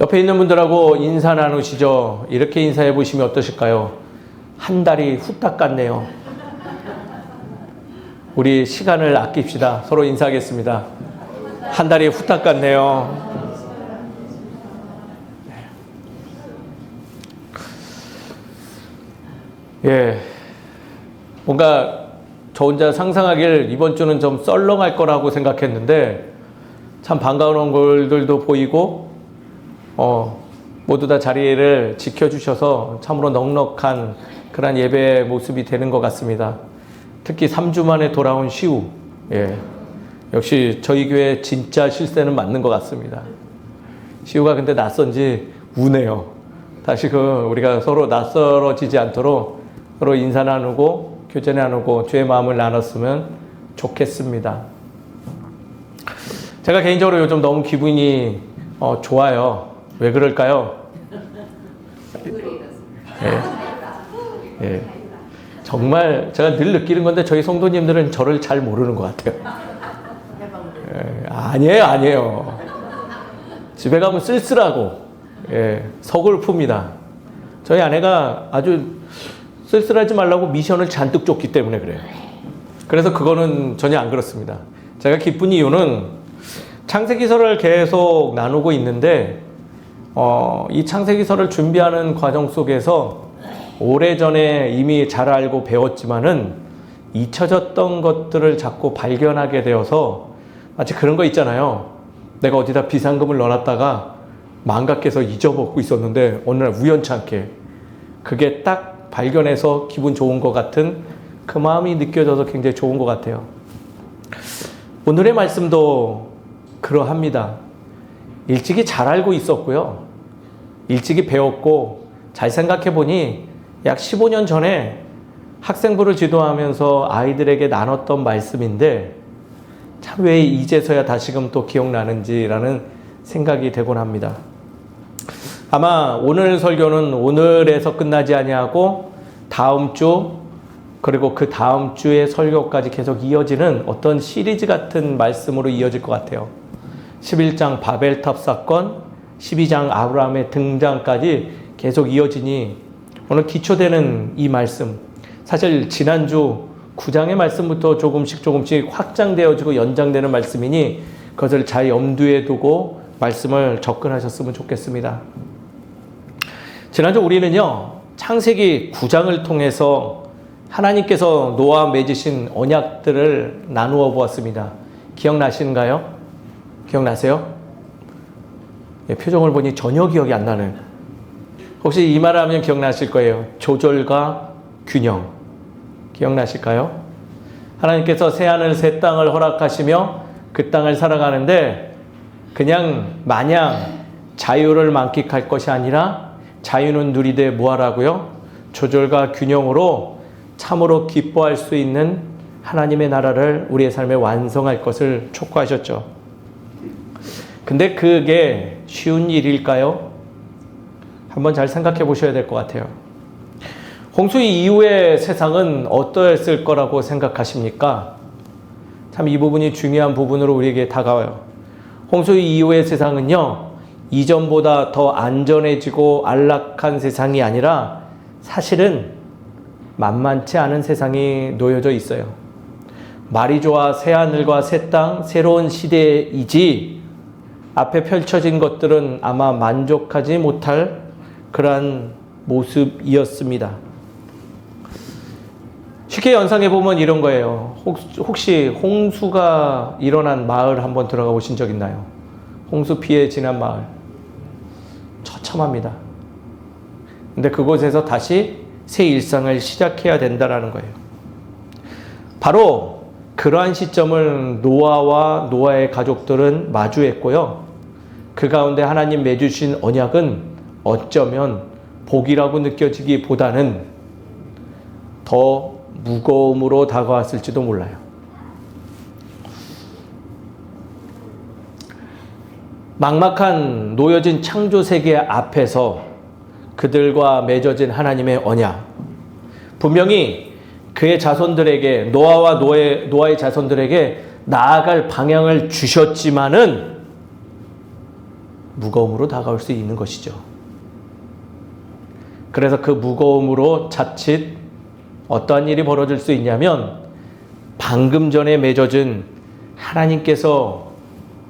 옆에 있는 분들하고 인사 나누시죠. 이렇게 인사해 보시면 어떠실까요? 한 달이 후딱 갔네요. 우리 시간을 아낍시다. 서로 인사하겠습니다. 한 달이 후딱 갔네요. 예, 뭔가 저 혼자 상상하길 이번 주는 좀 썰렁할 거라고 생각했는데 참 반가운 얼굴들도 보이고 모두 다 자리를 지켜주셔서 참으로 넉넉한 그런 예배의 모습이 되는 것 같습니다. 특히 3주 만에 돌아온 시우, 예, 역시 저희 교회 진짜 실세는 맞는 것 같습니다. 시우가 근데 낯선지 우네요. 다시 우리가 서로 낯설어지지 않도록 서로 인사 나누고 교제 나누고 주의 마음을 나눴으면 좋겠습니다. 제가 개인적으로 요즘 너무 기분이 좋아요. 왜 그럴까요? 예. 예. 정말 제가 늘 느끼는 건데 저희 성도님들은 저를 잘 모르는 것 같아요. 예. 아니에요. 집에 가면 쓸쓸하고, 예, 서글픕니다. 저희 아내가 아주 쓸쓸하지 말라고 미션을 잔뜩 줬기 때문에 그래요. 그래서 그거는 전혀 안 그렇습니다. 제가 기쁜 이유는 창세기서를 계속 나누고 있는데 이 창세기서를 준비하는 과정 속에서 오래전에 이미 잘 알고 배웠지만은 잊혀졌던 것들을 자꾸 발견하게 되어서 마치 그런 거 있잖아요. 내가 어디다 비상금을 넣어놨다가 망각해서 잊어먹고 있었는데 어느 날 우연찮게 그게 딱 발견해서 기분 좋은 것 같은 그 마음이 느껴져서 굉장히 좋은 것 같아요. 오늘의 말씀도 그러합니다. 일찍이 잘 알고 있었고요. 일찍이 배웠고 잘 생각해 보니 약 15년 전에 학생부를 지도하면서 아이들에게 나눴던 말씀인데 참 왜 이제서야 다시금 또 기억나는지라는 생각이 되곤 합니다. 아마 오늘 설교는 오늘에서 끝나지 아니하고 다음 주 그리고 그 다음 주의 설교까지 계속 이어지는 어떤 시리즈 같은 말씀으로 이어질 것 같아요. 11장 바벨탑 사건, 12장 아브라함의 등장까지 계속 이어지니 오늘 기초되는 이 말씀, 사실 지난주 9장의 말씀부터 조금씩 확장되어지고 연장되는 말씀이니 그것을 잘 염두에 두고 말씀을 접근하셨으면 좋겠습니다. 지난주 우리는요, 창세기 9장을 통해서 하나님께서 노아와 맺으신 언약들을 나누어 보았습니다. 기억나시는가요? 기억나세요? 예, 표정을 보니 전혀 기억이 안 나는. 혹시 이 말 하면 기억나실 거예요. 조절과 균형. 기억나실까요? 하나님께서 새하늘 새 땅을 허락하시며 그 땅을 살아가는데 그냥 마냥 자유를 만끽할 것이 아니라 자유는 누리되 뭐하라고요? 조절과 균형으로 참으로 기뻐할 수 있는 하나님의 나라를 우리의 삶에 완성할 것을 촉구하셨죠. 근데 그게 쉬운 일일까요? 한번 잘 생각해 보셔야 될 것 같아요. 홍수 이후의 세상은 어떠했을 거라고 생각하십니까? 참 이 부분이 중요한 부분으로 우리에게 다가와요. 홍수 이후의 세상은요, 이전보다 더 안전해지고 안락한 세상이 아니라 사실은 만만치 않은 세상이 놓여져 있어요. 말이 좋아 새하늘과 새 땅, 새로운 시대이지 앞에 펼쳐진 것들은 아마 만족하지 못할 그러한 모습이었습니다. 쉽게 연상해 보면 이런 거예요. 혹시 홍수가 일어난 마을 한번 들어가 보신 적 있나요? 홍수 피해 지난 마을. 처참합니다. 근데 그곳에서 다시 새 일상을 시작해야 된다라는 거예요. 바로 그러한 시점을 노아와 노아의 가족들은 마주했고요. 그 가운데 하나님 맺으신 언약은 어쩌면 복이라고 느껴지기보다는 더 무거움으로 다가왔을지도 몰라요. 막막한 놓여진 창조 세계 앞에서 그들과 맺어진 하나님의 언약, 분명히 그의 자손들에게, 노아와 노아의 자손들에게 나아갈 방향을 주셨지만은 무거움으로 다가올 수 있는 것이죠. 그래서 그 무거움으로 자칫 어떠한 일이 벌어질 수 있냐면 방금 전에 맺어진 하나님께서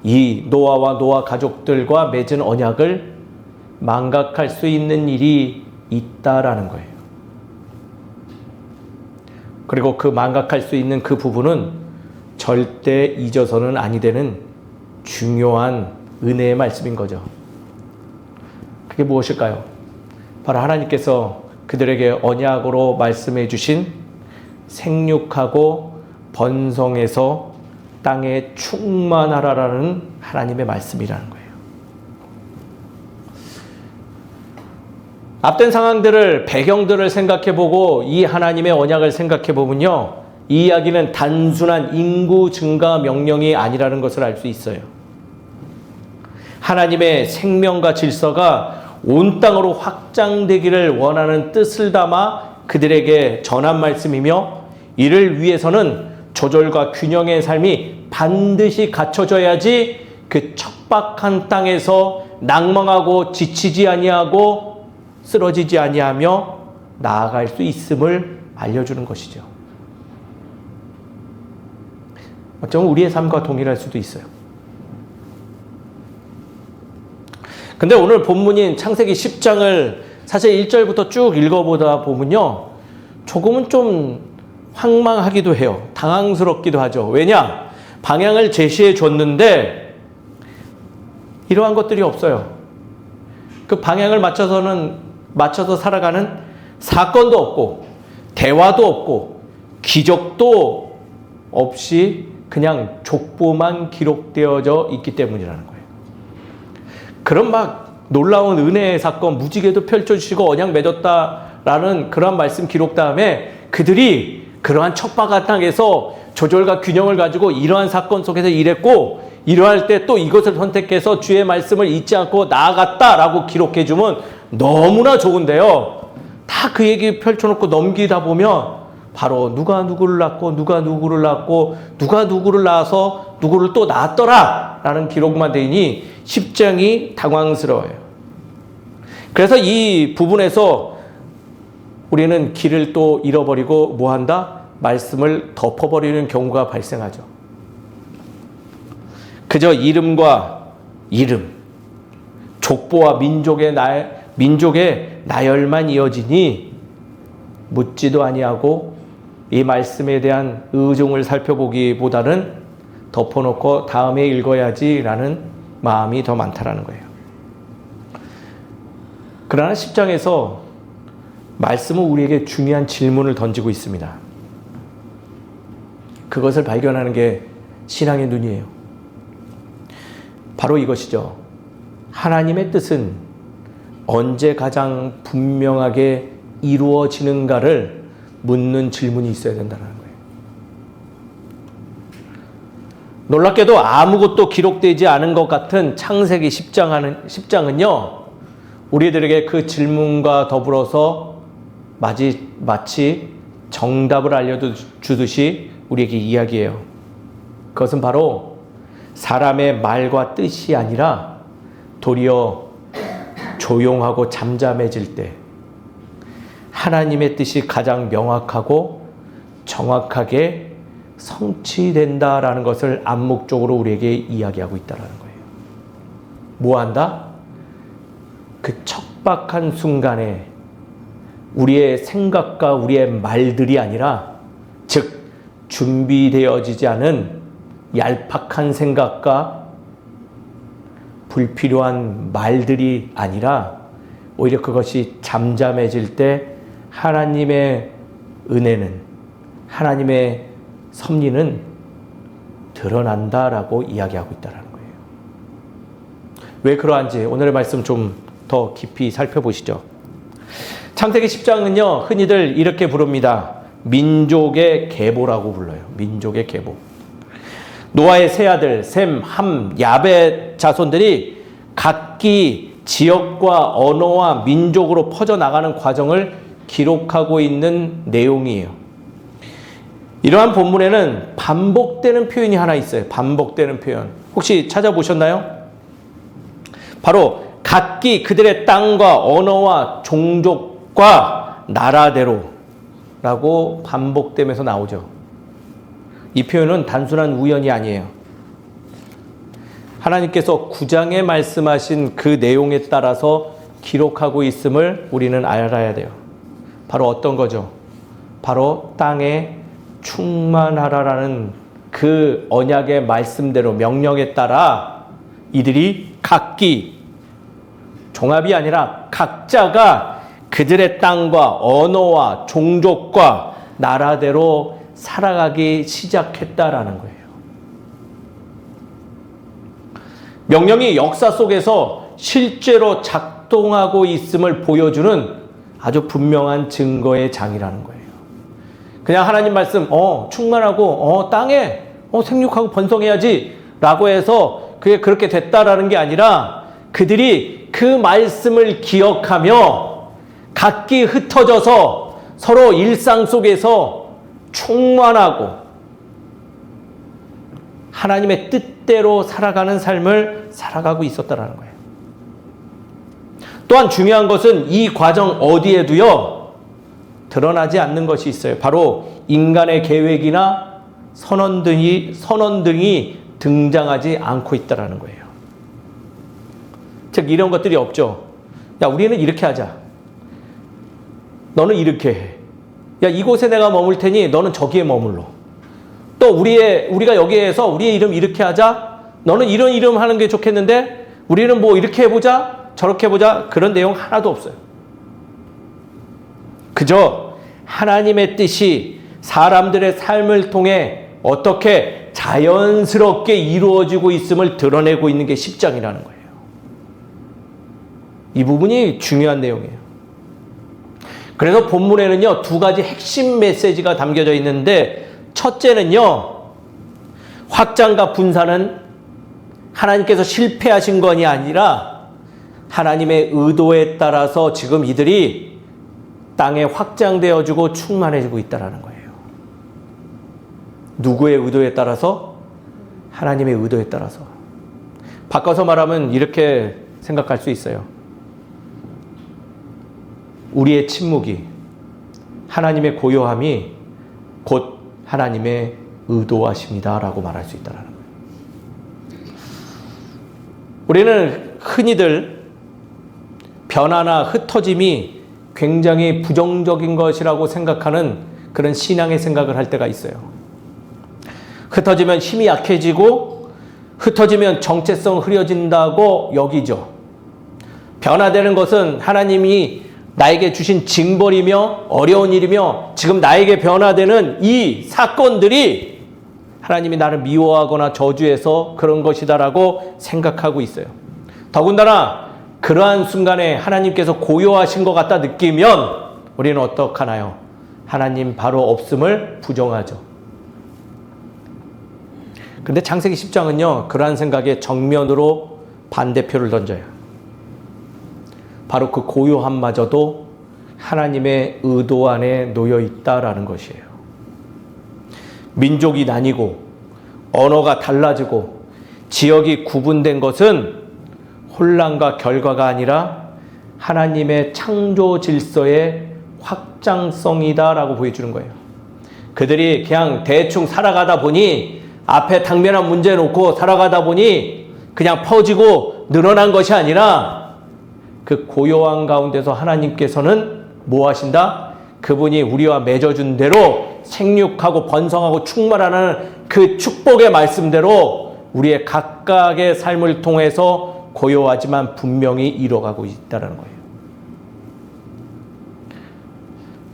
이 노아와 노아 가족들과 맺은 언약을 망각할 수 있는 일이 있다라는 거예요. 그리고 그 망각할 수 있는 그 부분은 절대 잊어서는 아니 되는 중요한 은혜의 말씀인 거죠. 그게 무엇일까요? 바로 하나님께서 그들에게 언약으로 말씀해 주신 생육하고 번성해서 땅에 충만하라라는 하나님의 말씀이라는 거예요. 앞된 상황들을, 배경들을 생각해보고 이 하나님의 언약을 생각해보면요, 이 이야기는 단순한 인구 증가 명령이 아니라는 것을 알 수 있어요. 하나님의 생명과 질서가 온 땅으로 확장되기를 원하는 뜻을 담아 그들에게 전한 말씀이며, 이를 위해서는 조절과 균형의 삶이 반드시 갖춰져야지 그 척박한 땅에서 낭망하고 지치지 아니하고 쓰러지지 아니하며 나아갈 수 있음을 알려주는 것이죠. 어쩌면 우리의 삶과 동일할 수도 있어요. 근데 오늘 본문인 창세기 10장을 사실 1절부터 쭉 읽어보다 보면요, 조금은 좀 황망하기도 해요. 당황스럽기도 하죠. 왜냐? 방향을 제시해 줬는데 이러한 것들이 없어요. 그 방향을 맞춰서 살아가는 사건도 없고 대화도 없고 기적도 없이 그냥 족보만 기록되어져 있기 때문이라는 거예요. 그런 막 놀라운 은혜의 사건, 무지개도 펼쳐주시고 언약 맺었다라는 그런 말씀 기록 다음에 그들이 그러한 척박한 땅에서 조절과 균형을 가지고 이러한 사건 속에서 일했고, 이러할 때 또 이것을 선택해서 주의 말씀을 잊지 않고 나아갔다라고 기록해주면 너무나 좋은데요. 다 그 얘기 펼쳐놓고 넘기다 보면 바로 누가 누구를 낳고 누가 누구를 낳고 누가 누구를 낳아서 누구를 또 낳았더라 라는 기록만 되니 10장이 당황스러워요. 그래서 이 부분에서 우리는 길을 또 잃어버리고 뭐한다? 말씀을 덮어버리는 경우가 발생하죠. 그저 이름과 이름, 족보와 민족의 나열만 이어지니 묻지도 아니하고 이 말씀에 대한 의중을 살펴보기보다는 덮어놓고 다음에 읽어야지라는 마음이 더 많다라는 거예요. 그러나 10장에서 말씀은 우리에게 중요한 질문을 던지고 있습니다. 그것을 발견하는 게 신앙의 눈이에요. 바로 이것이죠. 하나님의 뜻은 언제 가장 분명하게 이루어지는가를 묻는 질문이 있어야 된다는 거예요. 놀랍게도 아무것도 기록되지 않은 것 같은 창세기 10장은요, 우리들에게 그 질문과 더불어서 마치 정답을 알려주듯이 우리에게 이야기해요. 그것은 바로 사람의 말과 뜻이 아니라 도리어 조용하고 잠잠해질 때 하나님의 뜻이 가장 명확하고 정확하게 성취된다라는 것을 암묵적으로 우리에게 이야기하고 있다는 거예요. 뭐한다? 그 척박한 순간에 우리의 생각과 우리의 말들이 아니라, 즉 준비되어지지 않은 얄팍한 생각과 불필요한 말들이 아니라 오히려 그것이 잠잠해질 때 하나님의 은혜는, 하나님의 섭리는 드러난다라고 이야기하고 있다는 거예요. 왜 그러한지 오늘의 말씀 좀 더 깊이 살펴보시죠. 창세기 10장은요, 흔히들 이렇게 부릅니다. 민족의 계보라고 불러요. 민족의 계보. 노아의 세 아들 셈, 함, 야벳 자손들이 각기 지역과 언어와 민족으로 퍼져나가는 과정을 기록하고 있는 내용이에요. 이러한 본문에는 반복되는 표현이 하나 있어요. 반복되는 표현. 혹시 찾아보셨나요? 바로 각기 그들의 땅과 언어와 종족과 나라대로 라고 반복되면서 나오죠. 이 표현은 단순한 우연이 아니에요. 하나님께서 9장에 말씀하신 그 내용에 따라서 기록하고 있음을 우리는 알아야 돼요. 바로 어떤 거죠? 바로 땅에 충만하라라는 그 언약의 말씀대로 명령에 따라 이들이 각기 종합이 아니라 각자가 그들의 땅과 언어와 종족과 나라대로 살아가기 시작했다라는 거예요. 명령이 역사 속에서 실제로 작동하고 있음을 보여주는 아주 분명한 증거의 장이라는 거예요. 그냥 하나님 말씀, 충만하고, 땅에, 생육하고 번성해야지 라고 해서 그게 그렇게 됐다라는 게 아니라 그들이 그 말씀을 기억하며 각기 흩어져서 서로 일상 속에서 충만하고 하나님의 뜻대로 살아가는 삶을 살아가고 있었다라는 거예요. 또한 중요한 것은 이 과정 어디에도요, 드러나지 않는 것이 있어요. 바로 인간의 계획이나 선언 등이 등장하지 않고 있다는 거예요. 즉 이런 것들이 없죠. 야, 우리는 이렇게 하자. 너는 이렇게 해. 야, 이곳에 내가 머물 테니 너는 저기에 머물러. 또 우리가 여기에서 우리의 이름 이렇게 하자. 너는 이런 이름 하는 게 좋겠는데 우리는 뭐 이렇게 해보자. 저렇게 해보자. 그런 내용 하나도 없어요. 그저 하나님의 뜻이 사람들의 삶을 통해 어떻게 자연스럽게 이루어지고 있음을 드러내고 있는 게 10장이라는 거예요. 이 부분이 중요한 내용이에요. 그래서 본문에는요, 두 가지 핵심 메시지가 담겨져 있는데, 첫째는요, 확장과 분산은 하나님께서 실패하신 것이 아니라 하나님의 의도에 따라서 지금 이들이 땅에 확장되어지고 충만해지고 있다는 거예요. 누구의 의도에 따라서? 하나님의 의도에 따라서. 바꿔서 말하면 이렇게 생각할 수 있어요. 우리의 침묵이, 하나님의 고요함이 곧 하나님의 의도하십니다라고 말할 수 있다는 거예요. 우리는 흔히들 변화나 흩어짐이 굉장히 부정적인 것이라고 생각하는 그런 신앙의 생각을 할 때가 있어요. 흩어지면 힘이 약해지고 흩어지면 정체성 흐려진다고 여기죠. 변화되는 것은 하나님이 나에게 주신 징벌이며 어려운 일이며 지금 나에게 변화되는 이 사건들이 하나님이 나를 미워하거나 저주해서 그런 것이다라고 생각하고 있어요. 더군다나 그러한 순간에 하나님께서 고요하신 것 같다 느끼면 우리는 어떡하나요? 하나님 바로 없음을 부정하죠. 근데 창세기 10장은요, 그러한 생각에 정면으로 반대표를 던져요. 바로 그 고요함마저도 하나님의 의도 안에 놓여 있다라는 것이에요. 민족이 나뉘고 언어가 달라지고 지역이 구분된 것은 혼란과 결과가 아니라 하나님의 창조 질서의 확장성이다라고 보여주는 거예요. 그들이 그냥 대충 살아가다 보니 앞에 당면한 문제 놓고 살아가다 보니 그냥 퍼지고 늘어난 것이 아니라 그 고요한 가운데서 하나님께서는 뭐 하신다? 그분이 우리와 맺어준 대로 생육하고 번성하고 충만하는 그 축복의 말씀대로 우리의 각각의 삶을 통해서 고요하지만 분명히 이뤄가고 있다는 거예요.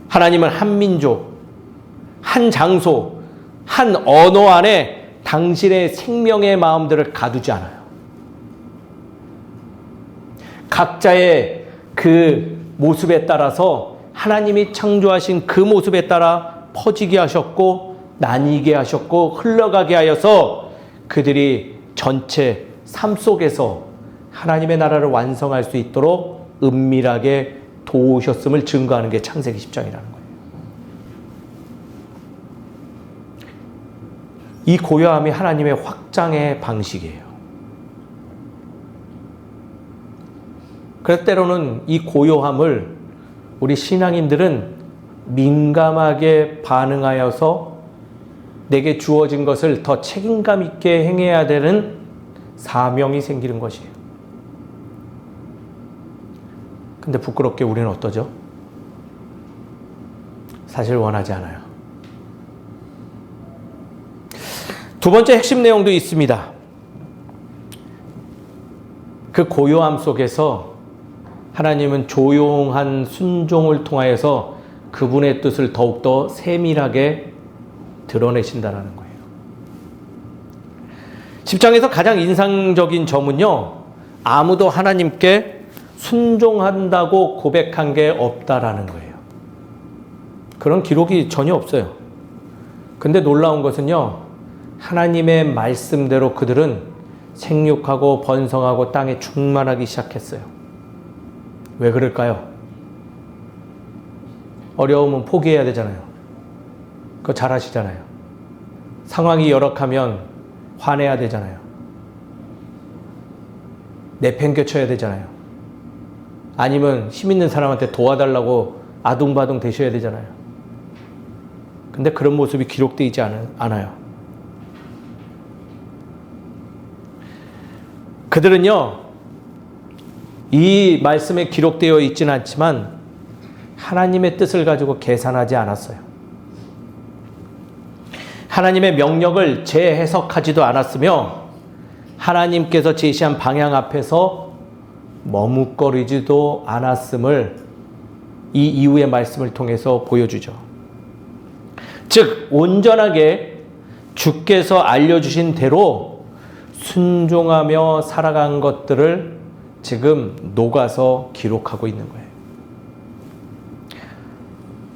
하나님은 한 민족, 한 장소, 한 언어 안에 당신의 생명의 마음들을 가두지 않아요. 각자의 그 모습에 따라서 하나님이 창조하신 그 모습에 따라 퍼지게 하셨고 나뉘게 하셨고 흘러가게 하여서 그들이 전체 삶 속에서 하나님의 나라를 완성할 수 있도록 은밀하게 도우셨음을 증거하는 게 창세기 10장이라는 거예요. 이 고요함이 하나님의 확장의 방식이에요. 그래서 때로는 이 고요함을 우리 신앙인들은 민감하게 반응하여서 내게 주어진 것을 더 책임감 있게 행해야 되는 사명이 생기는 것이에요. 근데 부끄럽게 우리는 어떠죠? 사실 원하지 않아요. 두 번째 핵심 내용도 있습니다. 그 고요함 속에서 하나님은 조용한 순종을 통하여서 그분의 뜻을 더욱더 세밀하게 드러내신다는 거예요. 10장에서 가장 인상적인 점은요, 아무도 하나님께 순종한다고 고백한 게 없다라는 거예요. 그런 기록이 전혀 없어요. 근데 놀라운 것은요, 하나님의 말씀대로 그들은 생육하고 번성하고 땅에 충만하기 시작했어요. 왜 그럴까요? 어려우면 포기해야 되잖아요. 그거 잘 아시잖아요. 상황이 열악하면 화내야 되잖아요. 내팽개쳐야 되잖아요. 아니면 힘 있는 사람한테 도와달라고 아둥바둥 되셔야 되잖아요. 근데 그런 모습이 기록되어 있지 않아요. 그들은요, 이 말씀에 기록되어 있지는 않지만 하나님의 뜻을 가지고 계산하지 않았어요. 하나님의 명령을 재해석하지도 않았으며 하나님께서 제시한 방향 앞에서 머뭇거리지도 않았음을 이 이후의 말씀을 통해서 보여주죠. 즉, 온전하게 주께서 알려주신 대로 순종하며 살아간 것들을 지금 녹아서 기록하고 있는 거예요.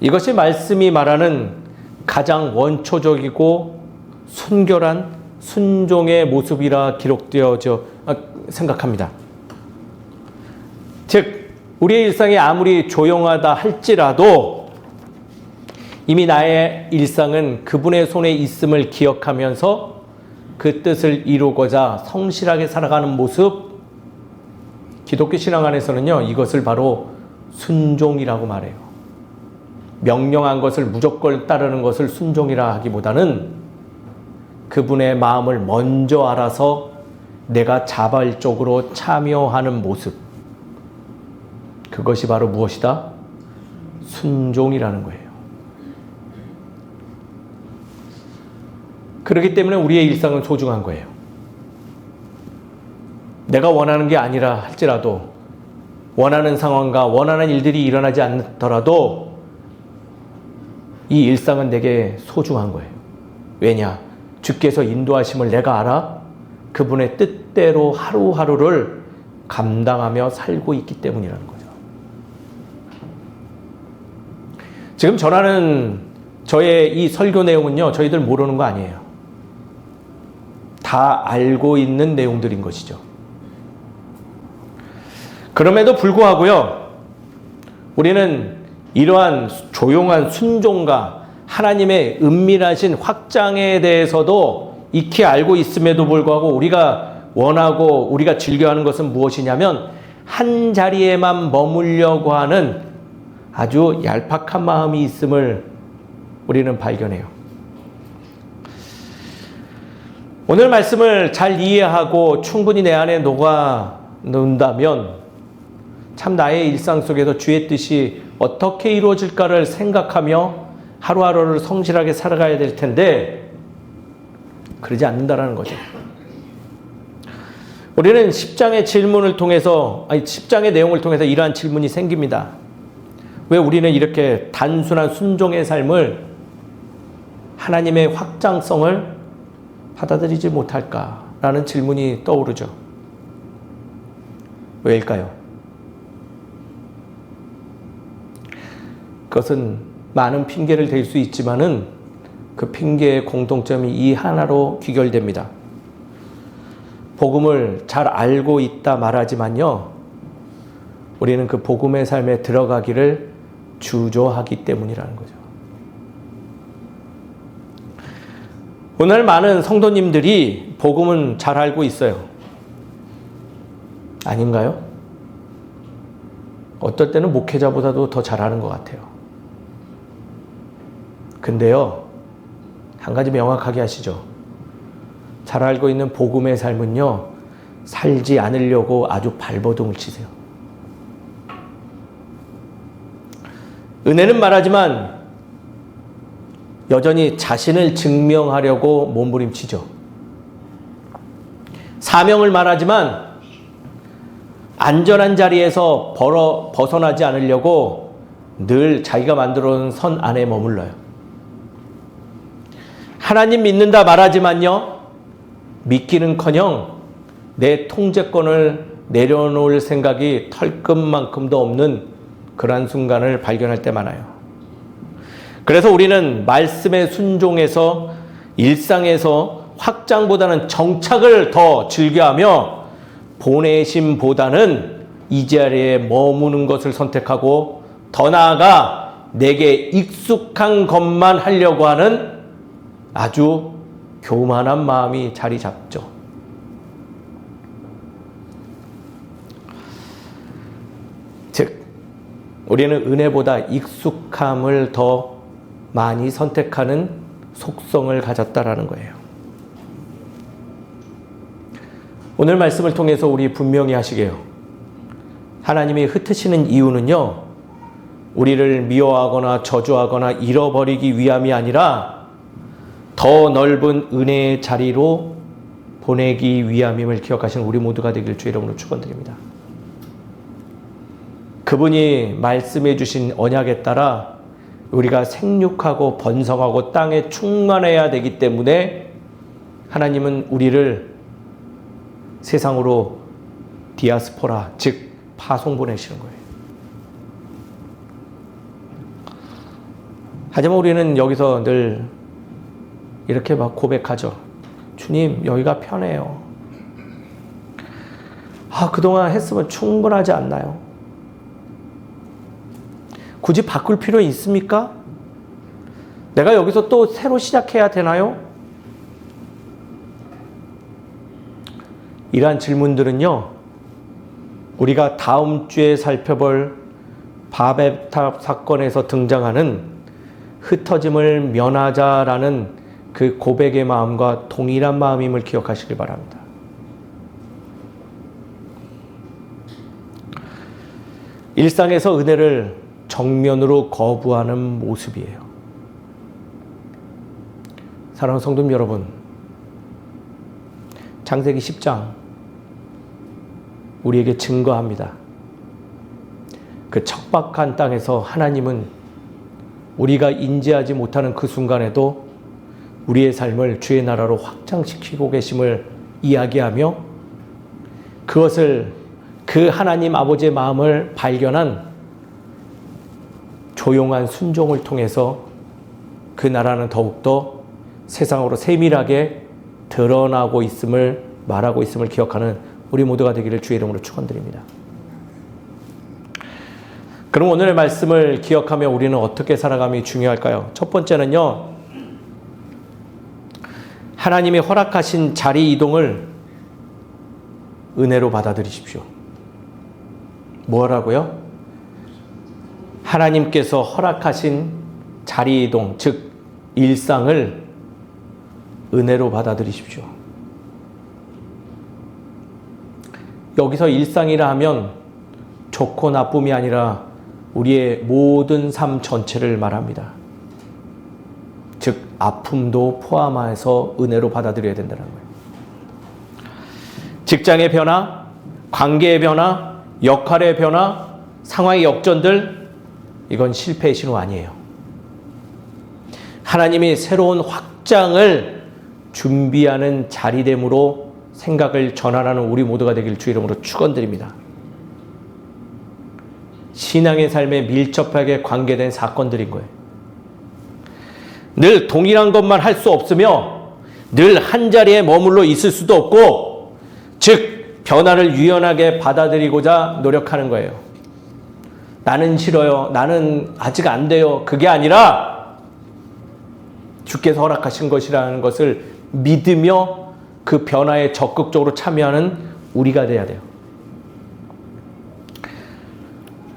이것이 말씀이 말하는 가장 원초적이고 순결한 순종의 모습이라 기록되어져 생각합니다. 즉, 우리의 일상이 아무리 조용하다 할지라도 이미 나의 일상은 그분의 손에 있음을 기억하면서 그 뜻을 이루고자 성실하게 살아가는 모습, 기독교 신앙 안에서는요, 이것을 바로 순종이라고 말해요. 명령한 것을 무조건 따르는 것을 순종이라 하기보다는 그분의 마음을 먼저 알아서 내가 자발적으로 참여하는 모습, 그것이 바로 무엇이다? 순종이라는 거예요. 그렇기 때문에 우리의 일상은 소중한 거예요. 내가 원하는 게 아니라 할지라도, 원하는 상황과 원하는 일들이 일어나지 않더라도 이 일상은 내게 소중한 거예요. 왜냐? 주께서 인도하심을 내가 알아 그분의 뜻대로 하루하루를 감당하며 살고 있기 때문이라는 거죠. 지금 전하는 저의 이 설교 내용은요, 저희들 모르는 거 아니에요. 다 알고 있는 내용들인 것이죠. 그럼에도 불구하고요, 우리는 이러한 조용한 순종과 하나님의 은밀하신 확장에 대해서도 익히 알고 있음에도 불구하고 우리가 원하고 우리가 즐겨하는 것은 무엇이냐면 한 자리에만 머물려고 하는 아주 얄팍한 마음이 있음을 우리는 발견해요. 오늘 말씀을 잘 이해하고 충분히 내 안에 녹아놓는다면 참 나의 일상 속에서 주의 뜻이 어떻게 이루어질까를 생각하며 하루하루를 성실하게 살아가야 될 텐데 그러지 않는다라는 거죠. 우리는 10장의 질문을 통해서, 10장의 내용을 통해서 이러한 질문이 생깁니다. 왜 우리는 이렇게 단순한 순종의 삶을, 하나님의 확장성을 받아들이지 못할까라는 질문이 떠오르죠. 왜일까요? 그것은 많은 핑계를 댈 수 있지만은 그 핑계의 공통점이 이 하나로 귀결됩니다. 복음을 잘 알고 있다 말하지만요, 우리는 그 복음의 삶에 들어가기를 주저하기 때문이라는 거죠. 오늘 많은 성도님들이 복음은 잘 알고 있어요. 아닌가요? 어떨 때는 목회자보다도 더 잘하는 것 같아요. 근데요, 한 가지 명확하게 하시죠. 잘 알고 있는 복음의 삶은요, 살지 않으려고 아주 발버둥을 치세요. 은혜는 말하지만 여전히 자신을 증명하려고 몸부림치죠. 사명을 말하지만 안전한 자리에서 벗어나지 않으려고 늘 자기가 만들어 놓은 선 안에 머물러요. 하나님 믿는다 말하지만요, 믿기는커녕 내 통제권을 내려놓을 생각이 털끝만큼도 없는 그러한 순간을 발견할 때 많아요. 그래서 우리는 말씀에 순종해서 일상에서 확장보다는 정착을 더 즐겨하며 보내심보다는 이 자리에 머무는 것을 선택하고 더 나아가 내게 익숙한 것만 하려고 하는 아주 교만한 마음이 자리 잡죠. 즉, 우리는 은혜보다 익숙함을 더 많이 선택하는 속성을 가졌다라는 거예요. 오늘 말씀을 통해서 우리 분명히 하시게요. 하나님이 흩으시는 이유는요, 우리를 미워하거나 저주하거나 잃어버리기 위함이 아니라 더 넓은 은혜의 자리로 보내기 위함임을 기억하시는 우리 모두가 되길 주의 이름으로 축원드립니다. 그분이 말씀해 주신 언약에 따라 우리가 생육하고 번성하고 땅에 충만해야 되기 때문에 하나님은 우리를 세상으로 디아스포라, 즉 파송 보내시는 거예요. 하지만 우리는 여기서 늘 이렇게 막 고백하죠. 주님, 여기가 편해요. 그동안 했으면 충분하지 않나요? 굳이 바꿀 필요 있습니까? 내가 여기서 또 새로 시작해야 되나요? 이러한 질문들은요, 우리가 다음 주에 살펴볼 바벨탑 사건에서 등장하는 흩어짐을 면하자라는 그 고백의 마음과 동일한 마음임을 기억하시길 바랍니다. 일상에서 은혜를 정면으로 거부하는 모습이에요. 사랑하는 성도님 여러분, 창세기 10장 우리에게 증거합니다. 그 척박한 땅에서 하나님은 우리가 인지하지 못하는 그 순간에도 우리의 삶을 주의 나라로 확장시키고 계심을 이야기하며 그것을 그 하나님 아버지의 마음을 발견한 조용한 순종을 통해서 그 나라는 더욱더 세상으로 세밀하게 드러나고 있음을 말하고 있음을 기억하는 우리 모두가 되기를 주의 이름으로 축원드립니다. 그럼 오늘의 말씀을 기억하며 우리는 어떻게 살아감이 중요할까요? 첫 번째는요, 하나님이 허락하신 자리 이동을 은혜로 받아들이십시오. 뭐라고요? 하나님께서 허락하신 자리 이동, 즉 일상을 은혜로 받아들이십시오. 여기서 일상이라 하면 좋고 나쁨이 아니라 우리의 모든 삶 전체를 말합니다. 즉 아픔도 포함해서 은혜로 받아들여야 된다는 거예요. 직장의 변화, 관계의 변화, 역할의 변화, 상황의 역전들, 이건 실패의 신호 아니에요. 하나님이 새로운 확장을 준비하는 자리됨으로 생각을 전환하는 우리 모두가 되길 주 이름으로 축원드립니다. 신앙의 삶에 밀접하게 관계된 사건들인 거예요. 늘 동일한 것만 할 수 없으며 늘 한자리에 머물러 있을 수도 없고, 즉 변화를 유연하게 받아들이고자 노력하는 거예요. 나는 싫어요. 나는 아직 안 돼요. 그게 아니라 주께서 허락하신 것이라는 것을 믿으며 그 변화에 적극적으로 참여하는 우리가 돼야 돼요.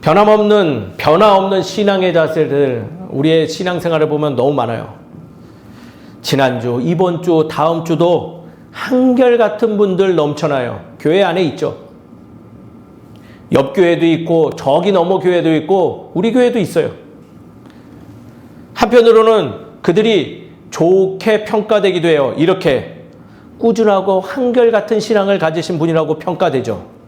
변화 없는 신앙의 자세들, 우리의 신앙생활을 보면 너무 많아요. 지난주, 이번 주, 다음 주도 한결같은 분들 넘쳐나요. 교회 안에 있죠. 옆 교회도 있고, 저기 너머 교회도 있고, 우리 교회도 있어요. 한편으로는 그들이 좋게 평가되기도 해요. 이렇게 꾸준하고 한결같은 신앙을 가지신 분이라고 평가되죠.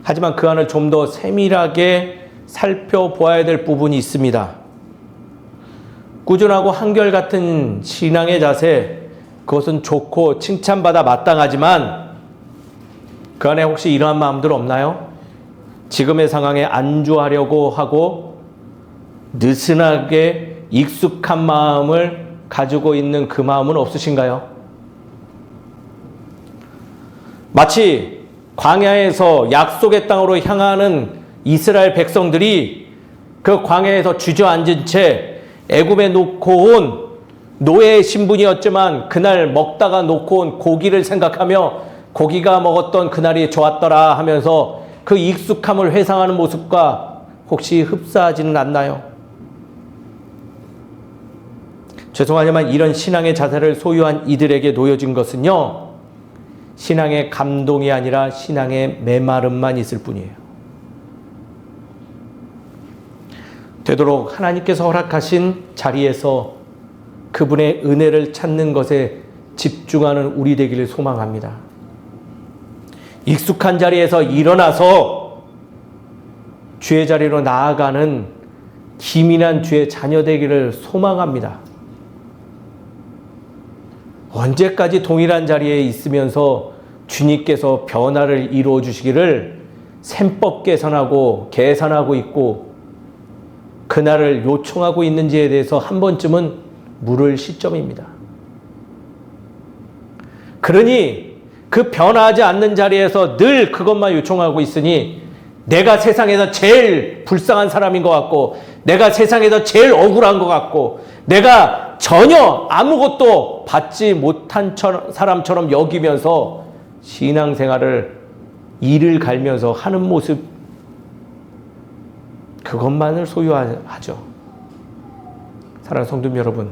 하지만 그 안을 좀 더 세밀하게 살펴보아야 될 부분이 있습니다. 꾸준하고 한결같은 신앙의 자세, 그것은 좋고 칭찬받아 마땅하지만 그 안에 혹시 이러한 마음들 없나요? 지금의 상황에 안주하려고 하고 느슨하게 익숙한 마음을 가지고 있는 그 마음은 없으신가요? 마치 광야에서 약속의 땅으로 향하는 이스라엘 백성들이 그 광야에서 주저앉은 채 애굽에 놓고 온 노예의 신분이었지만 그날 먹다가 놓고 온 고기를 생각하며 고기가 먹었던 그날이 좋았더라 하면서 그 익숙함을 회상하는 모습과 혹시 흡사하지는 않나요? 죄송하지만 이런 신앙의 자세를 소유한 이들에게 놓여진 것은요, 신앙의 감동이 아니라 신앙의 메마름만 있을 뿐이에요. 되도록 하나님께서 허락하신 자리에서 그분의 은혜를 찾는 것에 집중하는 우리 되기를 소망합니다. 익숙한 자리에서 일어나서 주의 자리로 나아가는 기민한 주의 자녀 되기를 소망합니다. 언제까지 동일한 자리에 있으면서 주님께서 변화를 이루어 주시기를 셈법 계산하고 있고 그날을 요청하고 있는지에 대해서 한 번쯤은 물을 시점입니다. 그러니 그 변화하지 않는 자리에서 늘 그것만 요청하고 있으니 내가 세상에서 제일 불쌍한 사람인 것 같고 내가 세상에서 제일 억울한 것 같고 내가 전혀 아무것도 받지 못한 사람처럼 여기면서 신앙생활을 이를 갈면서 하는 모습, 그것만을 소유하죠. 사랑하는 성도 여러분,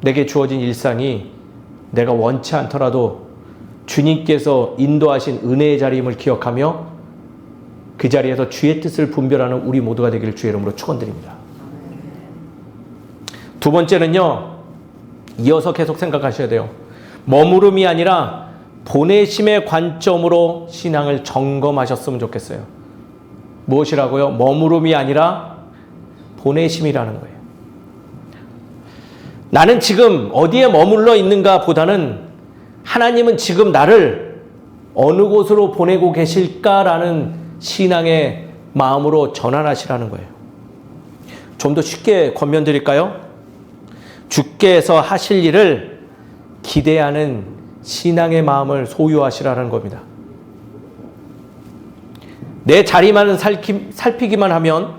내게 주어진 일상이 내가 원치 않더라도 주님께서 인도하신 은혜의 자리임을 기억하며 그 자리에서 주의 뜻을 분별하는 우리 모두가 되기를 주의 이름으로 축원드립니다. 두 번째는요, 이어서 계속 생각하셔야 돼요. 머무름이 아니라 보내심의 관점으로 신앙을 점검하셨으면 좋겠어요. 무엇이라고요? 머무름이 아니라 보내심이라는 거예요. 나는 지금 어디에 머물러 있는가 보다는 하나님은 지금 나를 어느 곳으로 보내고 계실까라는 신앙의 마음으로 전환하시라는 거예요. 좀 더 쉽게 권면드릴까요? 주께서 하실 일을 기대하는 신앙의 마음을 소유하시라는 겁니다. 내 자리만 살피기만 하면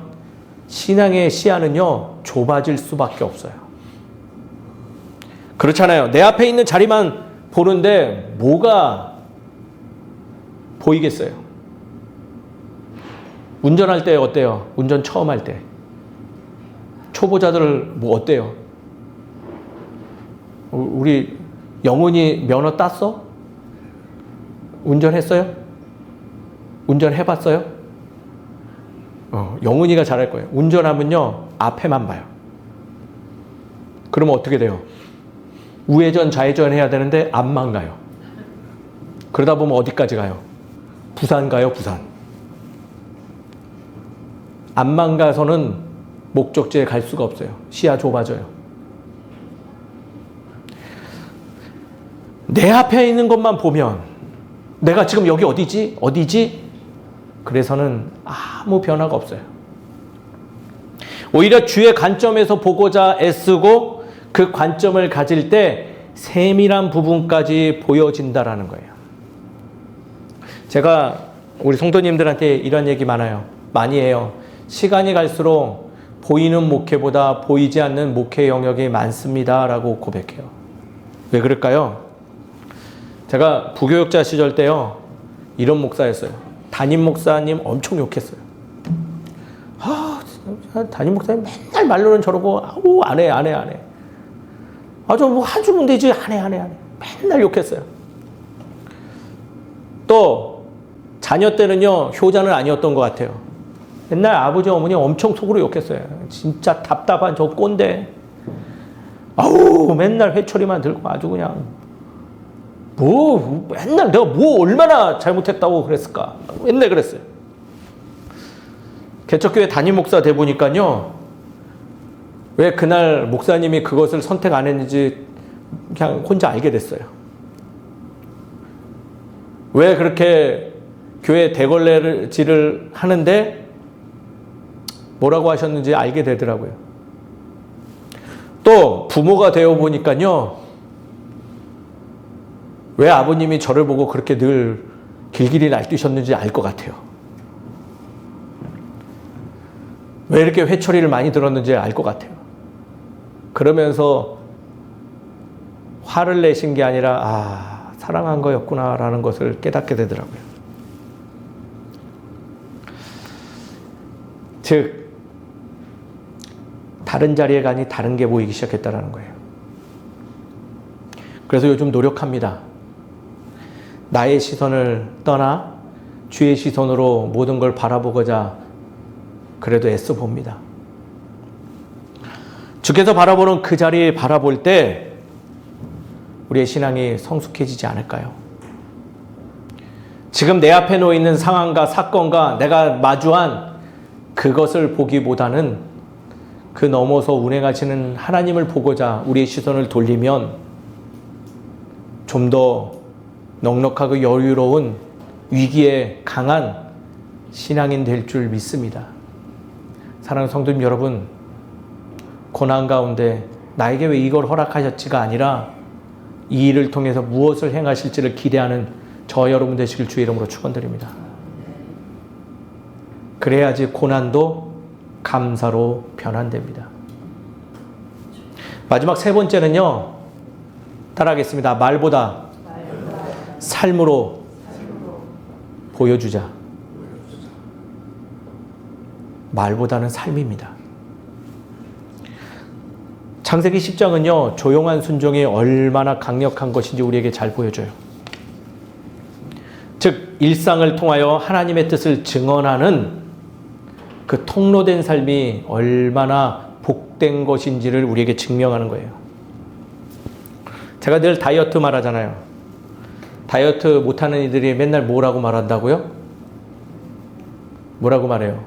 신앙의 시야는요, 좁아질 수밖에 없어요. 그렇잖아요. 내 앞에 있는 자리만 보는데 뭐가 보이겠어요? 운전할 때 어때요? 운전 처음 할 때. 초보자들 뭐 어때요? 우리 영훈이 면허 땄어? 운전했어요? 운전해봤어요? 영훈이가 잘할 거예요. 운전하면요, 앞에만 봐요. 그러면 어떻게 돼요? 우회전, 좌회전 해야 되는데 앞만 가요. 그러다 보면 어디까지 가요? 부산 가요, 부산. 앞만 가서는 목적지에 갈 수가 없어요. 시야 좁아져요. 내 앞에 있는 것만 보면 내가 지금 여기 어디지? 어디지? 그래서는 아무 변화가 없어요. 오히려 주의 관점에서 보고자 애쓰고 그 관점을 가질 때 세밀한 부분까지 보여진다라는 거예요. 제가 우리 성도님들한테 이런 얘기 많이 해요. 시간이 갈수록 보이는 목회보다 보이지 않는 목회 영역이 많습니다 라고 고백해요. 왜 그럴까요? 제가 부교육자 시절 때요, 이런 목사였어요. 담임 목사님 엄청 욕했어요. 담임 목사님 맨날 말로는 저러고, 안 해. 뭐 한 주면 되지. 안 해. 맨날 욕했어요. 또, 자녀 때는요, 효자는 아니었던 것 같아요. 맨날 아버지, 어머니 엄청 속으로 욕했어요. 진짜 답답한 저 꼰대. 맨날 회초리만 들고 아주 그냥, 맨날 내가 얼마나 잘못했다고 그랬을까. 맨날 그랬어요. 개척교회 담임 목사 돼 보니까요, 왜 그날 목사님이 그것을 선택 안 했는지 그냥 혼자 알게 됐어요. 왜 그렇게 교회 대걸레질을 하는데 뭐라고 하셨는지 알게 되더라고요. 또 부모가 되어 보니까요, 왜 아버님이 저를 보고 그렇게 늘 길길이 날뛰셨는지 알 것 같아요. 왜 이렇게 회초리를 많이 들었는지 알 것 같아요. 그러면서 화를 내신 게 아니라 사랑한 거였구나라는 것을 깨닫게 되더라고요. 즉, 다른 자리에 가니 다른 게 보이기 시작했다는 거예요. 그래서 요즘 노력합니다. 나의 시선을 떠나 주의 시선으로 모든 걸 바라보고자 그래도 애써 봅니다. 주께서 바라보는 그 자리에 바라볼 때 우리의 신앙이 성숙해지지 않을까요? 지금 내 앞에 놓여 있는 상황과 사건과 내가 마주한 그것을 보기보다는 그 넘어서 운행하시는 하나님을 보고자 우리의 시선을 돌리면 좀 더 넉넉하고 여유로운 위기에 강한 신앙인 될 줄 믿습니다. 사랑하는 성도님 여러분, 고난 가운데 나에게 왜 이걸 허락하셨지가 아니라 이 일을 통해서 무엇을 행하실지를 기대하는 저 여러분 되시길 주의 이름으로 축원드립니다. 그래야지 고난도 감사로 변환됩니다. 마지막 세 번째는요, 따라하겠습니다. 말보다 삶으로 보여주자. 말보다는 삶입니다. 창세기 10장은요, 조용한 순종이 얼마나 강력한 것인지 우리에게 잘 보여줘요. 즉, 일상을 통하여 하나님의 뜻을 증언하는 그 통로된 삶이 얼마나 복된 것인지를 우리에게 증명하는 거예요. 제가 늘 다이어트 말하잖아요. 다이어트 못하는 이들이 맨날 뭐라고 말한다고요? 뭐라고 말해요?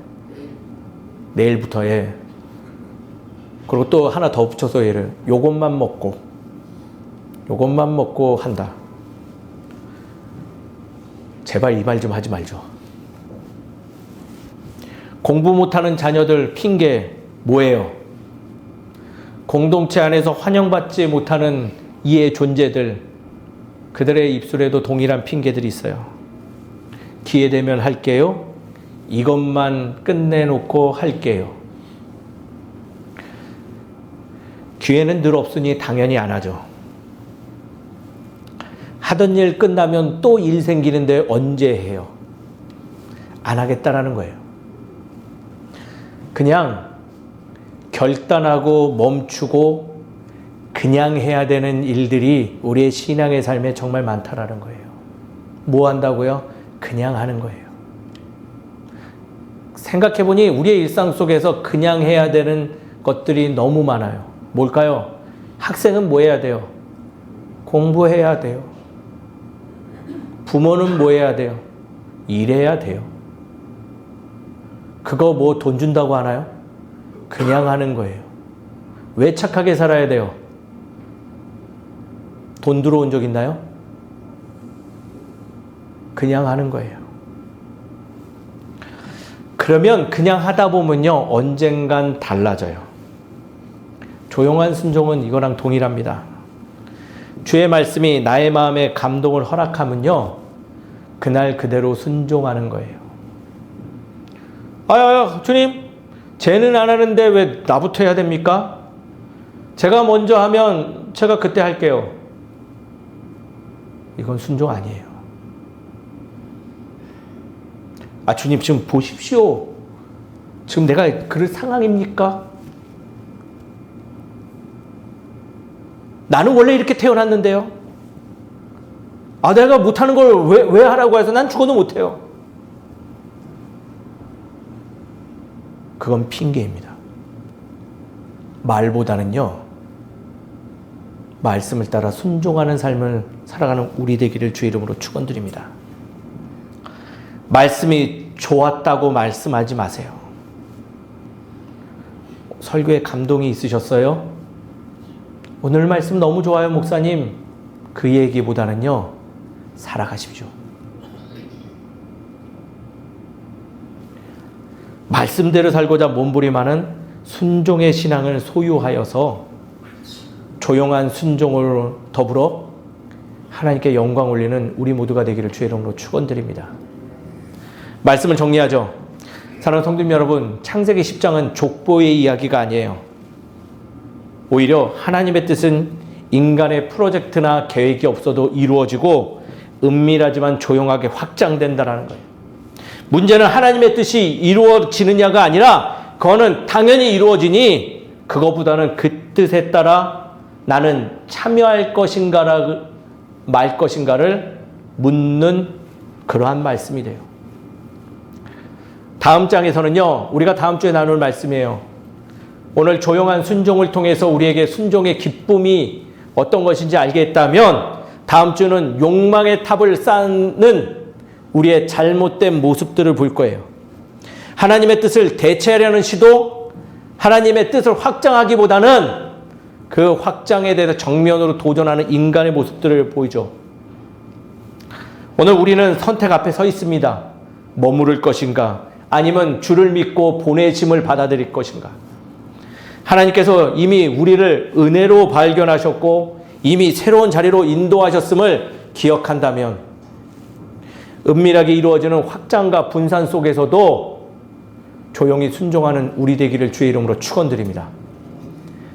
내일부터 해. 그리고 또 하나 더 붙여서 얘를 요것만 먹고 한다. 제발 이 말 좀 하지 말죠. 공부 못하는 자녀들 핑계 뭐예요? 공동체 안에서 환영받지 못하는 이의 존재들, 그들의 입술에도 동일한 핑계들이 있어요. 기회 되면 할게요. 이것만 끝내놓고 할게요. 기회는 늘 없으니 당연히 안 하죠. 하던 일 끝나면 또 일 생기는데 언제 해요? 안 하겠다라는 거예요. 그냥 결단하고 멈추고 그냥 해야 되는 일들이 우리의 신앙의 삶에 정말 많다라는 거예요. 뭐 한다고요? 그냥 하는 거예요. 생각해보니 우리의 일상 속에서 그냥 해야 되는 것들이 너무 많아요. 뭘까요? 학생은 뭐 해야 돼요? 공부해야 돼요. 부모는 뭐 해야 돼요? 일해야 돼요. 그거 뭐 돈 준다고 하나요? 그냥 하는 거예요. 왜 착하게 살아야 돼요? 돈 들어온 적 있나요? 그냥 하는 거예요. 그러면 그냥 하다 보면요, 언젠간 달라져요. 조용한 순종은 이거랑 동일합니다. 주의 말씀이 나의 마음에 감동을 허락하면요, 그날 그대로 순종하는 거예요. 주님, 쟤는 안 하는데 왜 나부터 해야 됩니까? 제가 먼저 하면 제가 그때 할게요. 이건 순종 아니에요. 아, 주님 지금 보십시오. 지금 내가 그럴 상황입니까? 나는 원래 이렇게 태어났는데요. 아, 내가 못하는 걸 왜 하라고 해서 난 죽어도 못해요. 그건 핑계입니다. 말보다는요, 말씀을 따라 순종하는 삶을 살아가는 우리 되기를 주의 이름으로 축원드립니다. 말씀이 좋았다고 말씀하지 마세요. 설교에 감동이 있으셨어요? 오늘 말씀 너무 좋아요, 목사님. 그 얘기보다는요, 살아가십시오. 말씀대로 살고자 몸부림하는 순종의 신앙을 소유하여서 조용한 순종을 더불어 하나님께 영광 올리는 우리 모두가 되기를 주의 이름으로 축원드립니다. 말씀을 정리하죠. 사랑하는 성도님 여러분, 창세기 10장은 족보의 이야기가 아니에요. 오히려 하나님의 뜻은 인간의 프로젝트나 계획이 없어도 이루어지고 은밀하지만 조용하게 확장된다는 거예요. 문제는 하나님의 뜻이 이루어지느냐가 아니라 그거는 당연히 이루어지니 그거보다는 그 뜻에 따라 나는 참여할 것인가 말 것인가를 묻는 그러한 말씀이 돼요. 다음 장에서는요, 우리가 다음 주에 나눌 말씀이에요. 오늘 조용한 순종을 통해서 우리에게 순종의 기쁨이 어떤 것인지 알겠다면 다음 주는 욕망의 탑을 쌓는 우리의 잘못된 모습들을 볼 거예요. 하나님의 뜻을 대체하려는 시도, 하나님의 뜻을 확장하기보다는 그 확장에 대해서 정면으로 도전하는 인간의 모습들을 보이죠. 오늘 우리는 선택 앞에 서 있습니다. 머무를 것인가, 아니면 주를 믿고 보내심을 받아들일 것인가. 하나님께서 이미 우리를 은혜로 발견하셨고 이미 새로운 자리로 인도하셨음을 기억한다면 은밀하게 이루어지는 확장과 분산 속에서도 조용히 순종하는 우리 되기를 주의 이름으로 축원드립니다.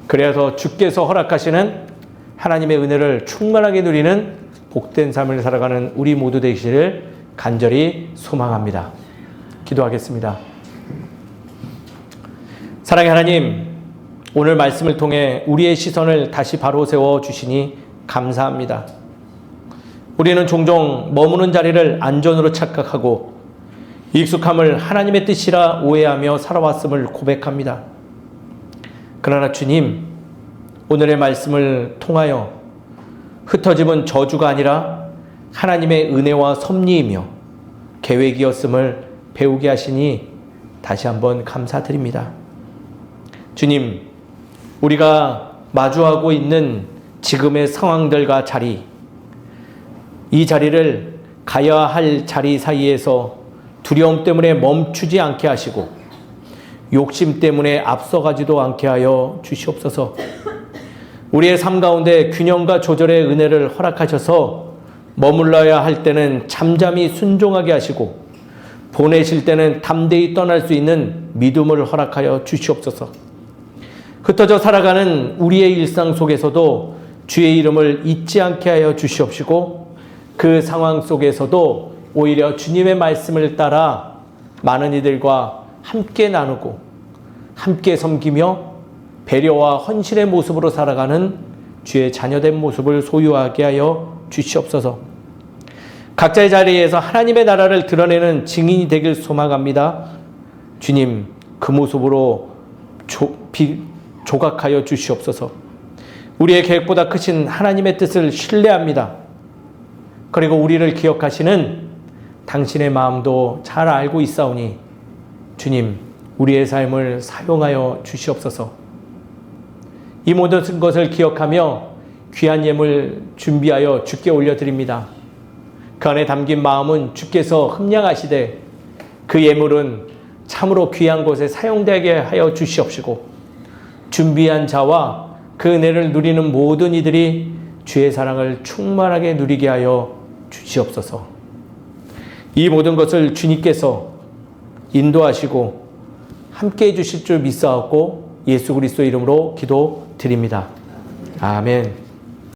그래서 주께서 허락하시는 하나님의 은혜를 충만하게 누리는 복된 삶을 살아가는 우리 모두 되시기를 간절히 소망합니다. 기도하겠습니다. 사랑의 하나님, 오늘 말씀을 통해 우리의 시선을 다시 바로 세워 주시니 감사합니다. 우리는 종종 머무는 자리를 안전으로 착각하고 익숙함을 하나님의 뜻이라 오해하며 살아왔음을 고백합니다. 그러나 주님, 오늘의 말씀을 통하여 흩어짐은 저주가 아니라 하나님의 은혜와 섭리이며 계획이었음을 배우게 하시니 다시 한번 감사드립니다. 주님, 우리가 마주하고 있는 지금의 상황들과 자리, 이 자리를 가야 할 자리 사이에서 두려움 때문에 멈추지 않게 하시고 욕심 때문에 앞서가지도 않게 하여 주시옵소서. 우리의 삶 가운데 균형과 조절의 은혜를 허락하셔서 머물러야 할 때는 잠잠히 순종하게 하시고 보내실 때는 담대히 떠날 수 있는 믿음을 허락하여 주시옵소서. 흩어져 살아가는 우리의 일상 속에서도 주의 이름을 잊지 않게 하여 주시옵시고 그 상황 속에서도 오히려 주님의 말씀을 따라 많은 이들과 함께 나누고 함께 섬기며 배려와 헌신의 모습으로 살아가는 주의 자녀된 모습을 소유하게 하여 주시옵소서. 각자의 자리에서 하나님의 나라를 드러내는 증인이 되길 소망합니다. 주님, 그 모습으로 조각하여 주시옵소서. 우리의 계획보다 크신 하나님의 뜻을 신뢰합니다. 그리고 우리를 기억하시는 당신의 마음도 잘 알고 있사오니 주님, 우리의 삶을 사용하여 주시옵소서. 이 모든 것을 기억하며 귀한 예물 준비하여 주께 올려드립니다. 그 안에 담긴 마음은 주께서 흠량하시되 그 예물은 참으로 귀한 곳에 사용되게 하여 주시옵시고 준비한 자와 그 은혜를 누리는 모든 이들이 주의 사랑을 충만하게 누리게 하여 주시옵소서. 이 모든 것을 주님께서 인도하시고 함께 해주실 줄 믿사옵고 예수 그리스도 이름으로 기도드립니다. 아멘.